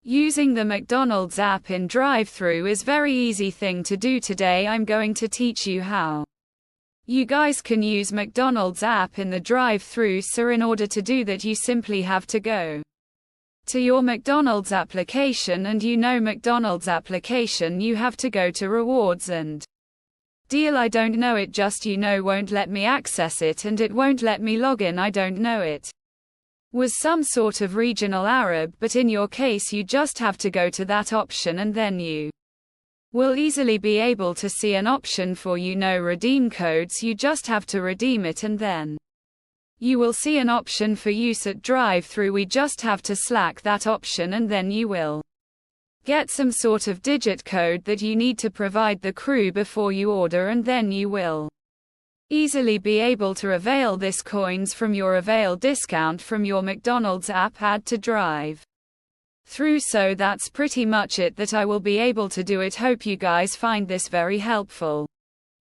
Using the McDonald's app in drive-thru is very easy thing to do. Today I'm going to teach you how. You guys can use McDonald's app in the drive-thru, so in order to do that you simply have to go to your McDonald's application, and McDonald's application you have to go to rewards and deal. I don't know it, just won't let me access it, and it won't let me log in. I don't know it was some sort of regional Arab, but in your case you just have to go to that option, and then you will easily be able to see an option for redeem codes. You just have to redeem it, and then you will see an option for use at drive-thru. We just have to select that option, and then you will get some sort of digit code that you need to provide the crew before you order, and then you will easily be able to avail this coins from your avail discount from your McDonald's app. Add to drive-thru. So that's pretty much it that I will be able to do it. Hope you guys find this very helpful.